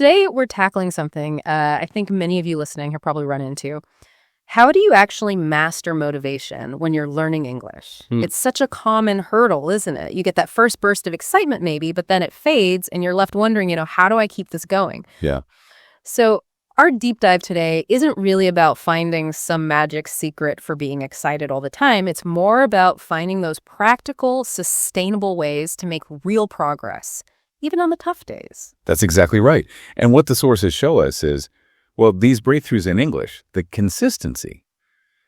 Today, we're tackling something I think many of you listening have probably run into. How do you actually master motivation when you're learning English? It's such a common hurdle, isn't it? You get that first burst of excitement maybe, but then it fades and you're left wondering, how do I keep this going? Yeah. So our deep dive today isn't really about finding some magic secret for being excited all the time. It's more about finding those practical, sustainable ways to make real progress, even on the tough days. That's exactly right. And what the sources show us is, well, these breakthroughs in English, the consistency,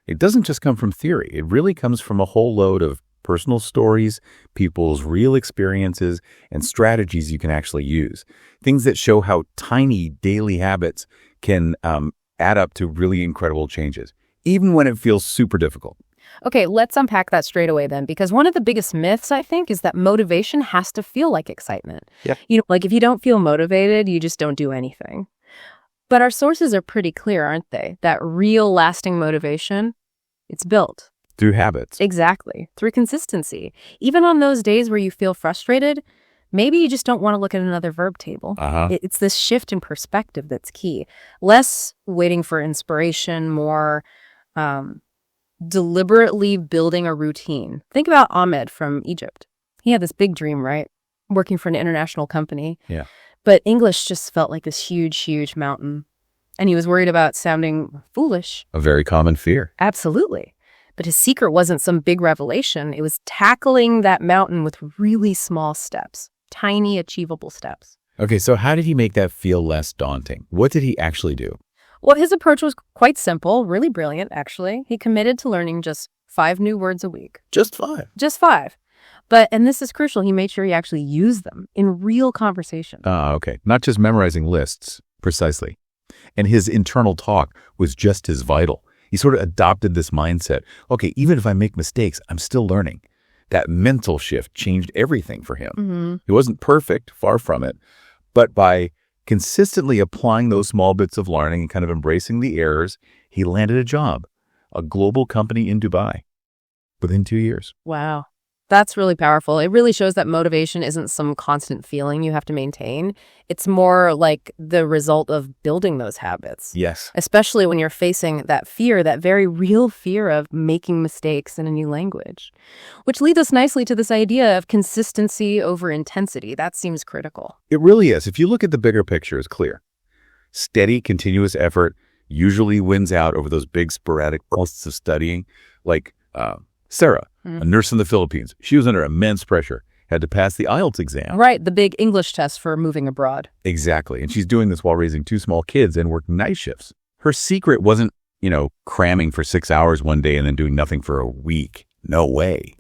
it doesn't just come from theory. It really comes from a whole load of personal stories, people's real experiences, and strategies you can actually use. Things that show how tiny daily habits can add up to really incredible changes, even when it feels super difficult. Okay, let's unpack that straight away then, because one of the biggest myths, I think, is that motivation has to feel like excitement. Yeah. Like if you don't feel motivated, you just don't do anything. But our sources are pretty clear, aren't they? That real lasting motivation, it's built. Through habits. Exactly. Through consistency. Even on those days where you feel frustrated, maybe you just don't want to look at another verb table. It's this shift in perspective that's key. Less waiting for inspiration, more deliberately building a routine. Think about Ahmed from Egypt. He had this big dream, right? Working for an international company. Yeah. But English just felt like this huge, huge mountain. And he was worried about sounding foolish. A very common fear. Absolutely. But his secret wasn't some big revelation. It was tackling that mountain with really small steps, tiny, achievable steps. Okay, so how did he make that feel less daunting? What did he actually do? Well, his approach was quite simple, really brilliant, actually. He committed to learning just 5 new words a week. Just 5. Just 5. But, and this is crucial, he made sure he actually used them in real conversation. Okay. Not just memorizing lists, precisely. And his internal talk was just as vital. He sort of adopted this mindset. Okay, even if I make mistakes, I'm still learning. That mental shift changed everything for him. It wasn't perfect, far from it. But by consistently applying those small bits of learning and kind of embracing the errors, he landed a job, a global company in Dubai, within 2 years. Wow. That's really powerful. It really shows that motivation isn't some constant feeling you have to maintain. It's more like the result of building those habits. Yes. Especially when you're facing that fear, that very real fear of making mistakes in a new language. Which leads us nicely to this idea of consistency over intensity. That seems critical. It really is. If you look at the bigger picture, it's clear. Steady, continuous effort usually wins out over those big sporadic bursts of studying, like Sarah, a nurse in the Philippines. She was under immense pressure, had to pass the IELTS exam. Right, the big English test for moving abroad. Exactly. And she's doing this while raising 2 small kids and working night shifts. Her secret wasn't, cramming for 6 hours one day and then doing nothing for a week. No way.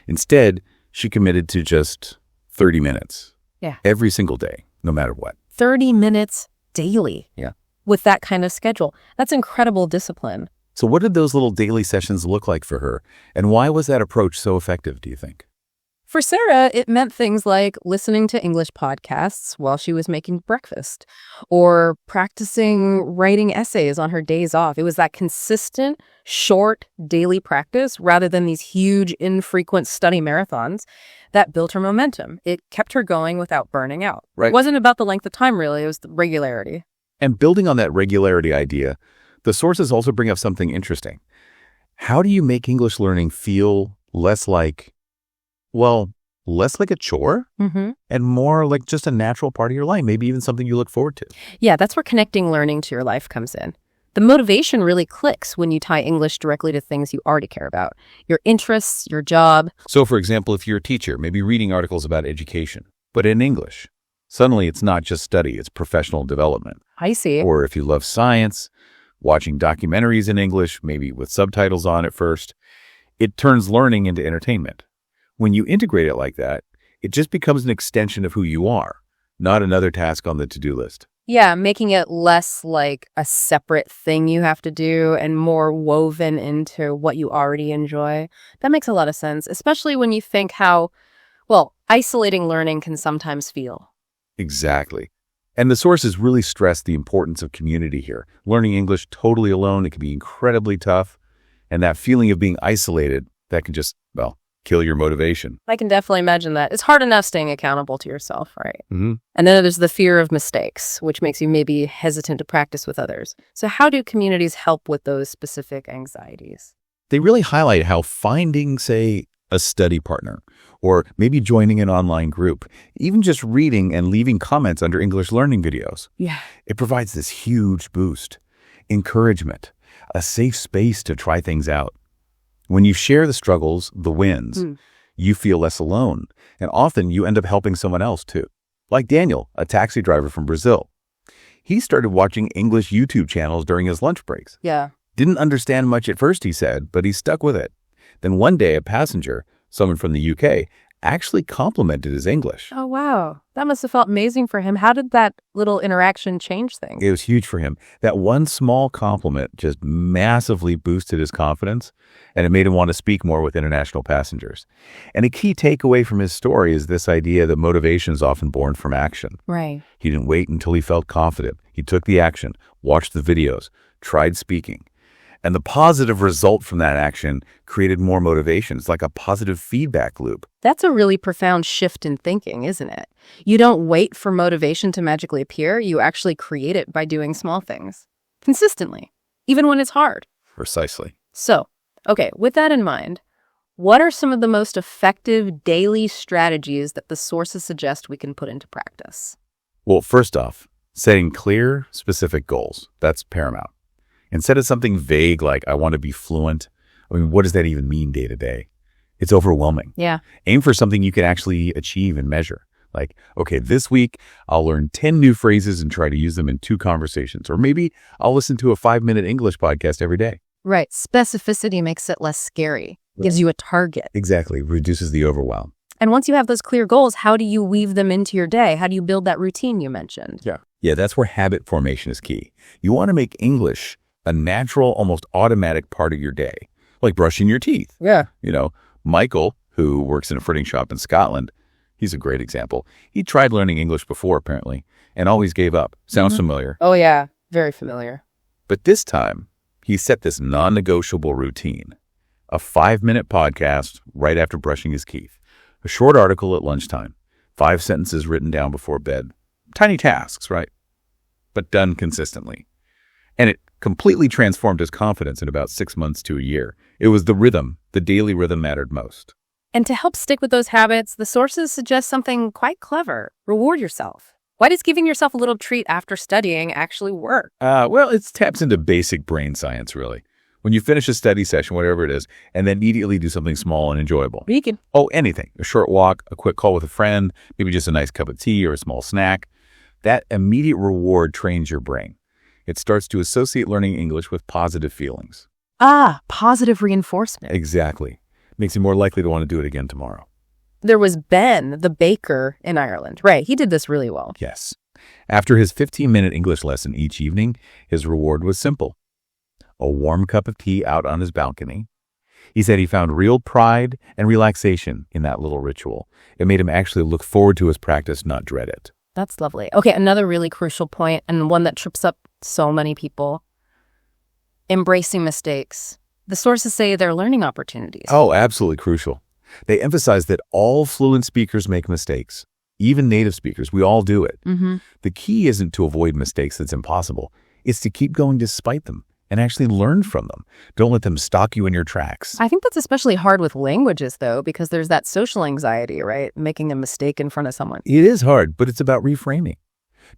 Instead, she committed to just 30 minutes. Yeah. Every single day, no matter what. 30 minutes daily. Yeah. With that kind of schedule. That's incredible discipline. So what did those little daily sessions look like for her? And why was that approach so effective, do you think? For Sarah, it meant things like listening to English podcasts while she was making breakfast or practicing writing essays on her days off. It was that consistent, short daily practice rather than these huge, infrequent study marathons that built her momentum. It kept her going without burning out. Right. It wasn't about the length of time, really. It was the regularity. And building on that regularity idea, the sources also bring up something interesting. How do you make English learning feel less like a chore and more like just a natural part of your life, maybe even something you look forward to? Yeah, that's where connecting learning to your life comes in. The motivation really clicks when you tie English directly to things you already care about, your interests, your job. So, for example, if you're a teacher, maybe reading articles about education, but in English, suddenly it's not just study, it's professional development. I see. Or if you love science, watching documentaries in English, maybe with subtitles on at first, it turns learning into entertainment. When you integrate it like that, it just becomes an extension of who you are, not another task on the to-do list. Yeah, making it less like a separate thing you have to do and more woven into what you already enjoy. That makes a lot of sense, especially when you think how, isolating learning can sometimes feel. Exactly. And the sources really stress the importance of community here. Learning English totally alone, it can be incredibly tough. And that feeling of being isolated, that can just, kill your motivation. I can definitely imagine that. It's hard enough staying accountable to yourself, right? Mm-hmm. And then there's the fear of mistakes, which makes you maybe hesitant to practice with others. So how do communities help with those specific anxieties? They really highlight how finding, say, a study partner, or maybe joining an online group, even just reading and leaving comments under English learning videos. Yeah. It provides this huge boost, encouragement, a safe space to try things out. When you share the struggles, the wins, you feel less alone, and often you end up helping someone else too. Like Daniel, a taxi driver from Brazil. He started watching English YouTube channels during his lunch breaks. Yeah. Didn't understand much at first, he said, but he stuck with it. Then one day, a passenger, someone from the UK, actually complimented his English. Oh, wow. That must have felt amazing for him. How did that little interaction change things? It was huge for him. That one small compliment just massively boosted his confidence, and it made him want to speak more with international passengers. And a key takeaway from his story is this idea that motivation is often born from action. Right. He didn't wait until he felt confident. He took the action, watched the videos, tried speaking. And the positive result from that action created more motivation. It's like a positive feedback loop. That's a really profound shift in thinking, isn't it? You don't wait for motivation to magically appear. You actually create it by doing small things consistently, even when it's hard. Precisely. So, okay, with that in mind, what are some of the most effective daily strategies that the sources suggest we can put into practice? Well, first off, setting clear, specific goals. That's paramount. Instead of something vague like, I want to be fluent, I mean, what does that even mean day to day? It's overwhelming. Yeah. Aim for something you can actually achieve and measure. Like, okay, this week I'll learn 10 new phrases and try to use them in 2 conversations. Or maybe I'll listen to a 5-minute English podcast every day. Right. Specificity makes it less scary, gives you a target. Exactly. Reduces the overwhelm. And once you have those clear goals, how do you weave them into your day? How do you build that routine you mentioned? Yeah, that's where habit formation is key. You want to make English a natural, almost automatic part of your day, like brushing your teeth. Yeah. You know, Michael, who works in a fritting shop in Scotland, he's a great example. He tried learning English before, apparently, and always gave up. Sounds familiar. Oh, yeah. Very familiar. But this time, he set this non-negotiable routine. A 5-minute podcast right after brushing his teeth. A short article at lunchtime. 5 sentences written down before bed. Tiny tasks, right? But done consistently. And it completely transformed his confidence in about 6 months to a year. It was the rhythm. The daily rhythm mattered most. And to help stick with those habits, the sources suggest something quite clever. Reward yourself. Why does giving yourself a little treat after studying actually work? Well, it taps into basic brain science, really. When you finish a study session, whatever it is, and then immediately do something small and enjoyable. Vegan. Oh, anything. A short walk, a quick call with a friend, maybe just a nice cup of tea or a small snack. That immediate reward trains your brain. It starts to associate learning English with positive feelings. Positive reinforcement. Exactly. Makes you more likely to want to do it again tomorrow. There was Ben, the baker in Ireland. Right, he did this really well. Yes. After his 15-minute English lesson each evening, his reward was simple. A warm cup of tea out on his balcony. He said he found real pride and relaxation in that little ritual. It made him actually look forward to his practice, not dread it. That's lovely. Okay, another really crucial point, and one that trips up so many people. Embracing mistakes. The sources say they're learning opportunities. Oh, absolutely crucial. They emphasize that all fluent speakers make mistakes. Even native speakers, we all do it. The key isn't to avoid mistakes that's impossible. It's to keep going despite them and actually learn from them. Don't let them stalk you in your tracks. I think that's especially hard with languages, though, because there's that social anxiety, right? Making a mistake in front of someone. It is hard, but it's about reframing.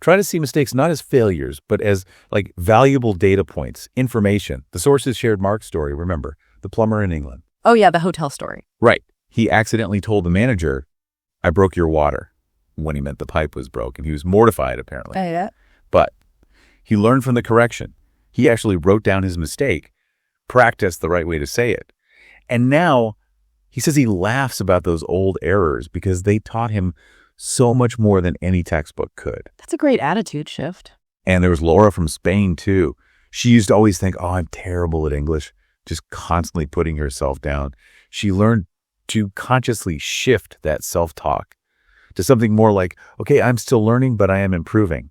Try to see mistakes not as failures, but as like valuable data points, information. The sources shared Mark's story, remember, the plumber in England. Oh, yeah, the hotel story. Right. He accidentally told the manager, I broke your water, when he meant the pipe was broken. He was mortified, apparently. Yeah. But he learned from the correction. He actually wrote down his mistake, practiced the right way to say it. And now he says he laughs about those old errors because they taught him so much more than any textbook could. That's a great attitude shift. And there was Laura from Spain, too. She used to always think, oh, I'm terrible at English, just constantly putting herself down. She learned to consciously shift that self-talk to something more like, okay, I'm still learning, but I am improving.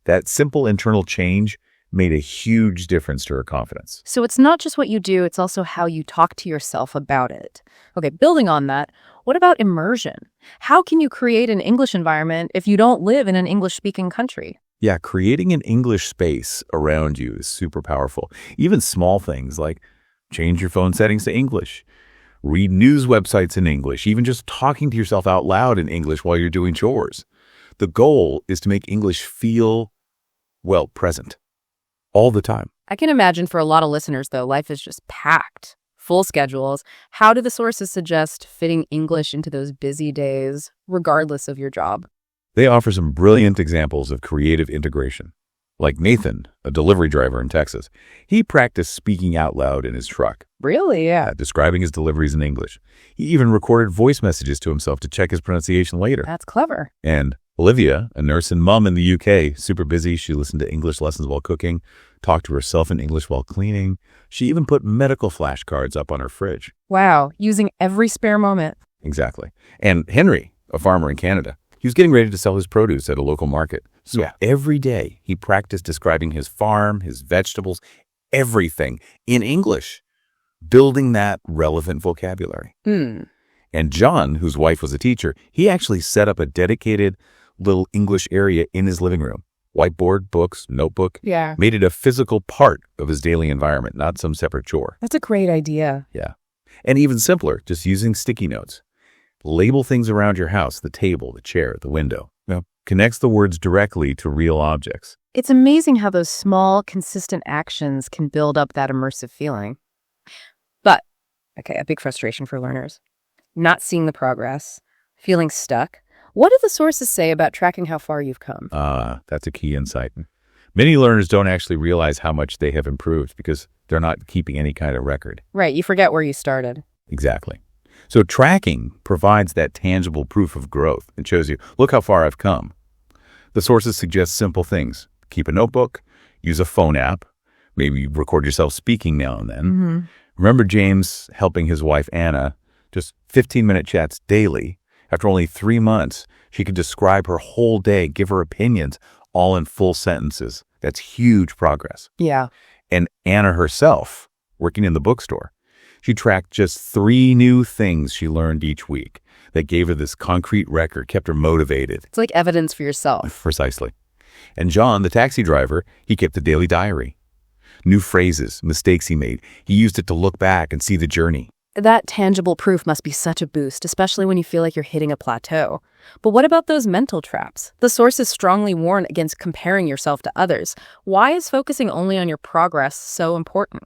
That simple internal change made a huge difference to her confidence. So it's not just what you do, it's also how you talk to yourself about it. Okay, building on that, what about immersion? How can you create an English environment if you don't live in an English-speaking country? Yeah, creating an English space around you is super powerful. Even small things like change your phone settings to English, read news websites in English, even just talking to yourself out loud in English while you're doing chores. The goal is to make English feel, well, present all the time. I can imagine for a lot of listeners, though, life is just packed, full schedules. How do the sources suggest fitting English into those busy days, regardless of your job? They offer some brilliant examples of creative integration. Like Nathan, a delivery driver in Texas. He practiced speaking out loud in his truck. Really? Yeah. Describing his deliveries in English. He even recorded voice messages to himself to check his pronunciation later. That's clever. And Olivia, a nurse and mom in the UK, super busy. She listened to English lessons while cooking, talked to herself in English while cleaning. She even put medical flashcards up on her fridge. Wow, using every spare moment. Exactly. And Henry, a farmer in Canada, he was getting ready to sell his produce at a local market. So every day he practiced describing his farm, his vegetables, everything in English, building that relevant vocabulary. And John, whose wife was a teacher, he actually set up a dedicated little English area in his living room. Whiteboard, books, notebook. Yeah. Made it a physical part of his daily environment, not some separate chore. That's a great idea. Yeah. And even simpler, just using sticky notes. Label things around your house, the table, the chair, the window. Connects the words directly to real objects. It's amazing how those small, consistent actions can build up that immersive feeling. But, okay, a big frustration for learners. Not seeing the progress, feeling stuck. What do the sources say about tracking how far you've come? That's a key insight. Many learners don't actually realize how much they have improved because they're not keeping any kind of record. Right, you forget where you started. Exactly. So tracking provides that tangible proof of growth. It shows you, look how far I've come. The sources suggest simple things. Keep a notebook, use a phone app, maybe record yourself speaking now and then. Remember James helping his wife Anna, just 15-minute chats daily. After only 3 months, she could describe her whole day, give her opinions, all in full sentences. That's huge progress. Yeah. And Anna herself, working in the bookstore, she tracked just 3 new things she learned each week that gave her this concrete record, kept her motivated. It's like evidence for yourself. Precisely. And John, the taxi driver, he kept a daily diary. New phrases, mistakes he made. He used it to look back and see the journey. That tangible proof must be such a boost, especially when you feel like you're hitting a plateau. But what about those mental traps? The sources strongly warn against comparing yourself to others. Why is focusing only on your progress so important?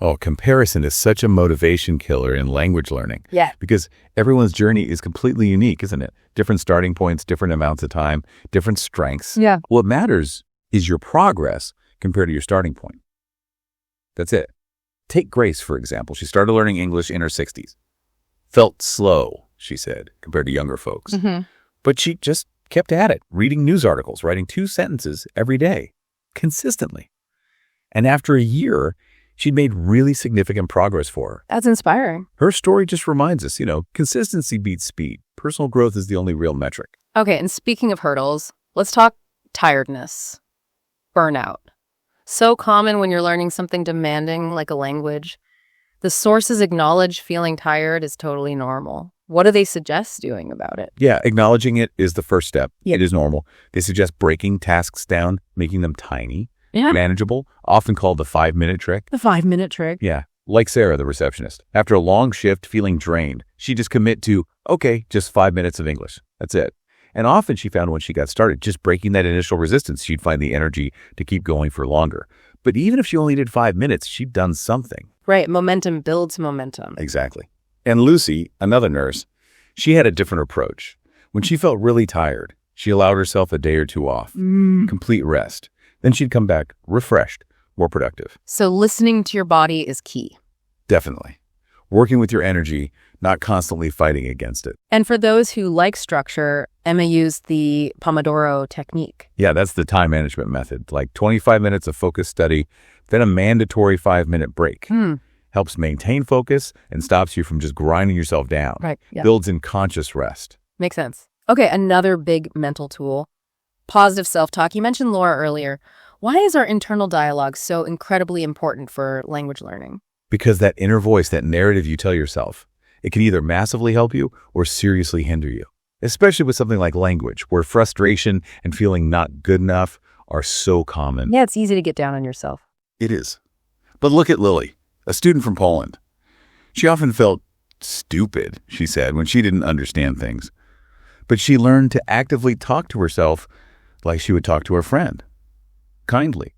Oh, comparison is such a motivation killer in language learning. Yeah. Because everyone's journey is completely unique, isn't it? Different starting points, different amounts of time, different strengths. Yeah. What matters is your progress compared to your starting point. That's it. Take Grace, for example. She started learning English in her 60s. Felt slow, she said, compared to younger folks. But she just kept at it, reading news articles, writing 2 sentences every day, consistently. And after a year, she'd made really significant progress for her. That's inspiring. Her story just reminds us, consistency beats speed. Personal growth is the only real metric. Okay, and speaking of hurdles, let's talk tiredness, burnout. So common when you're learning something demanding like a language. The sources acknowledge feeling tired is totally normal. What do they suggest doing about it? Yeah, acknowledging it is the first step. Yeah. It is normal. They suggest breaking tasks down, making them tiny, Yeah. manageable, often called the 5-minute trick. The 5-minute trick. Yeah, like Sarah, the receptionist. After a long shift, feeling drained, she'd just commit to, okay, just 5 minutes of English. That's it. And often she found when she got started, just breaking that initial resistance, she'd find the energy to keep going for longer. But even if she only did 5 minutes, she'd done something. Right, momentum builds momentum. Exactly. And Lucy, another nurse, she had a different approach. When she felt really tired, she allowed herself a day or 2 off, complete rest. Then she'd come back refreshed, more productive. So listening to your body is key. Definitely. Working with your energy, not constantly fighting against it. And for those who like structure, Emma used the Pomodoro technique. Yeah, that's the time management method. Like 25 minutes of focused study, then a mandatory 5-minute break. Helps maintain focus and stops you from just grinding yourself down. Right. Yeah. Builds in conscious rest. Makes sense. Okay, another big mental tool, positive self-talk. You mentioned Laura earlier. Why is our internal dialogue so incredibly important for language learning? Because that inner voice, that narrative you tell yourself, it can either massively help you or seriously hinder you, especially with something like language, where frustration and feeling not good enough are so common. Yeah, it's easy to get down on yourself. It is. But look at Lily, a student from Poland. She often felt stupid, she said, when she didn't understand things. But she learned to actively talk to herself like she would talk to her friend. Kindly.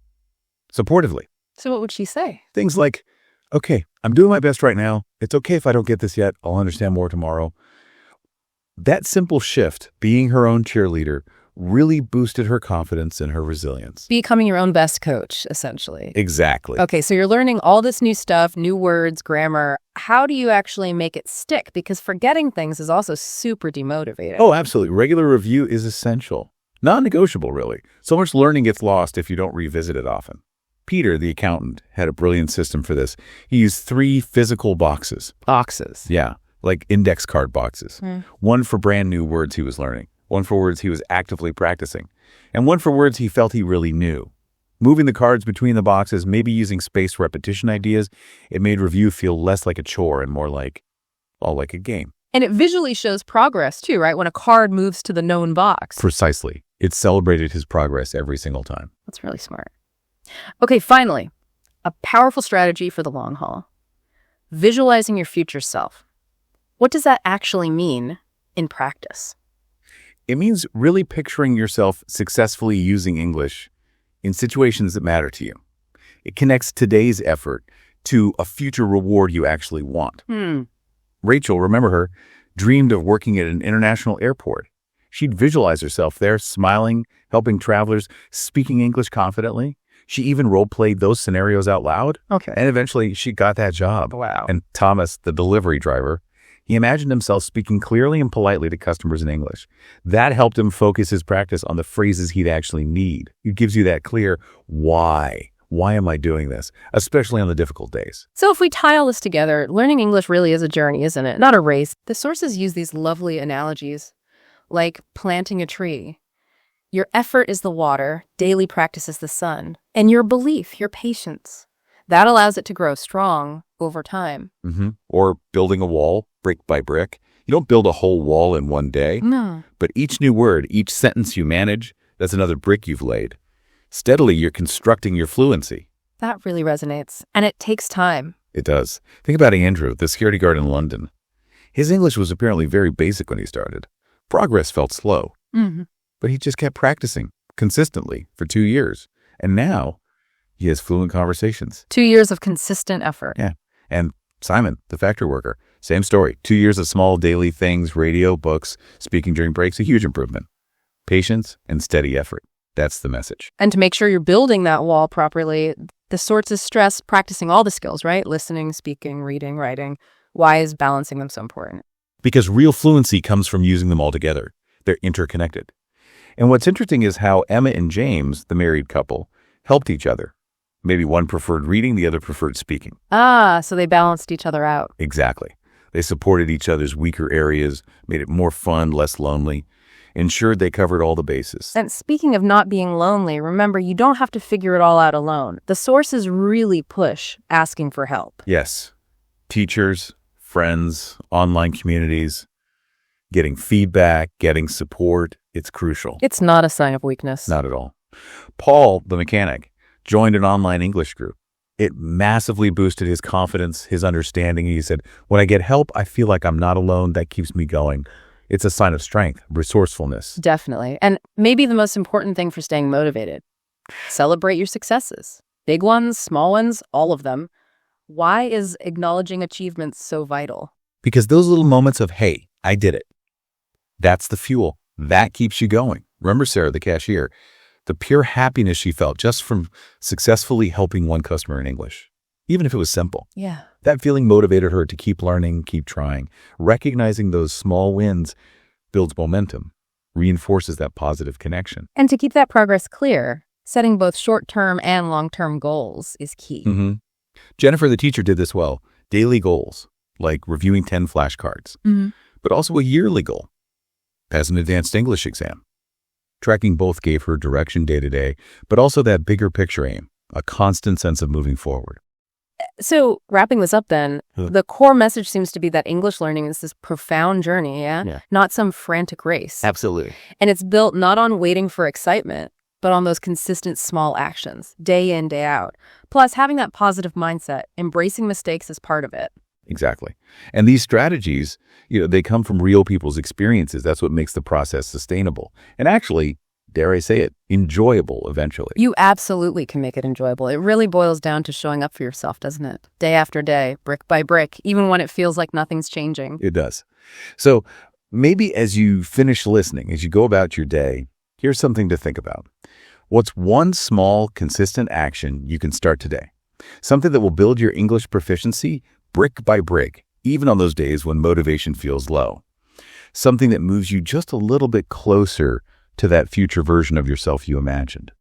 Supportively. So what would she say? Things like, okay, I'm doing my best right now. It's okay if I don't get this yet. I'll understand more tomorrow. That simple shift, being her own cheerleader, really boosted her confidence and her resilience. Becoming your own best coach, essentially. Exactly. Okay, so you're learning all this new stuff, new words, grammar. How do you actually make it stick? Because forgetting things is also super demotivating. Oh, absolutely. Regular review is essential. Non-negotiable, really. So much learning gets lost if you don't revisit it often. Peter, the accountant, had a brilliant system for this. He used 3 physical boxes. Boxes. Yeah, like index card boxes. One for brand new words he was learning, one for words he was actively practicing, and one for words he felt he really knew. Moving the cards between the boxes, maybe using spaced repetition ideas, it made review feel less like a chore and more like a game. And it visually shows progress too, right? When a card moves to the known box. Precisely. It celebrated his progress every single time. That's really smart. Okay, finally, a powerful strategy for the long haul. Visualizing your future self. What does that actually mean in practice? It means really picturing yourself successfully using English in situations that matter to you. It connects today's effort to a future reward you actually want. Rachel, remember her, dreamed of working at an international airport. She'd visualize herself there, smiling, helping travelers, speaking English confidently. She even role-played those scenarios out loud. Okay. And eventually, she got that job. Wow. And Thomas, the delivery driver, he imagined himself speaking clearly and politely to customers in English. That helped him focus his practice on the phrases he'd actually need. It gives you that clear why. Why am I doing this? Especially on the difficult days. So if we tie all this together, learning English really is a journey, isn't it? Not a race. The sources use these lovely analogies, like planting a tree. Your effort is the water, daily practice is the sun, and your belief, your patience. That allows it to grow strong over time. Or building a wall, brick by brick. You don't build a whole wall in one day. No. But each new word, each sentence you manage, that's another brick you've laid. Steadily, you're constructing your fluency. That really resonates. And it takes time. It does. Think about Andrew, the security guard in London. His English was apparently very basic when he started. Progress felt slow. But he just kept practicing consistently for 2 years. And now he has fluent conversations. 2 years of consistent effort. Yeah. And Simon, the factory worker, same story. 2 years of small daily things, radio, books, speaking during breaks, a huge improvement. Patience and steady effort. That's the message. And to make sure you're building that wall properly, the sorts of stress, practicing all the skills, right? Listening, speaking, reading, writing. Why is balancing them so important? Because real fluency comes from using them all together. They're interconnected. And what's interesting is how Emma and James, the married couple, helped each other. Maybe one preferred reading, the other preferred speaking. So they balanced each other out. Exactly. They supported each other's weaker areas, made it more fun, less lonely, ensured they covered all the bases. And speaking of not being lonely, remember, you don't have to figure it all out alone. The sources really push asking for help. Yes. Teachers, friends, online communities, getting feedback, getting support, it's crucial. It's not a sign of weakness. Not at all. Paul, the mechanic, joined an online English group. It massively boosted his confidence, his understanding. He said, when I get help, I feel like I'm not alone. That keeps me going. It's a sign of strength, resourcefulness. Definitely. And maybe the most important thing for staying motivated. Celebrate your successes. Big ones, small ones, all of them. Why is acknowledging achievements so vital? Because those little moments of, hey, I did it. That's the fuel. That keeps you going. Remember Sarah, the cashier, the pure happiness she felt just from successfully helping one customer in English, even if it was simple. Yeah. That feeling motivated her to keep learning, keep trying. Recognizing those small wins builds momentum, reinforces that positive connection. And to keep that progress clear, setting both short-term and long-term goals is key. Jennifer, the teacher, did this well. Daily goals, like reviewing 10 flashcards, but also a yearly goal, pass an advanced English exam, Tracking both gave her direction day to day, but also that bigger picture aim, a constant sense of moving forward. So wrapping this up then, the core message seems to be that English learning is this profound journey, Yeah. not some frantic race. Absolutely. And it's built not on waiting for excitement, but on those consistent small actions, day in, day out. Plus, having that positive mindset, embracing mistakes is part of it. Exactly. And these strategies, they come from real people's experiences. That's what makes the process sustainable. And actually, dare I say it, enjoyable eventually. You absolutely can make it enjoyable. It really boils down to showing up for yourself, doesn't it? Day after day, brick by brick, even when it feels like nothing's changing. It does. So maybe as you finish listening, as you go about your day, here's something to think about. What's one small, consistent action you can start today? Something that will build your English proficiency brick by brick, even on those days when motivation feels low. Something that moves you just a little bit closer to that future version of yourself you imagined.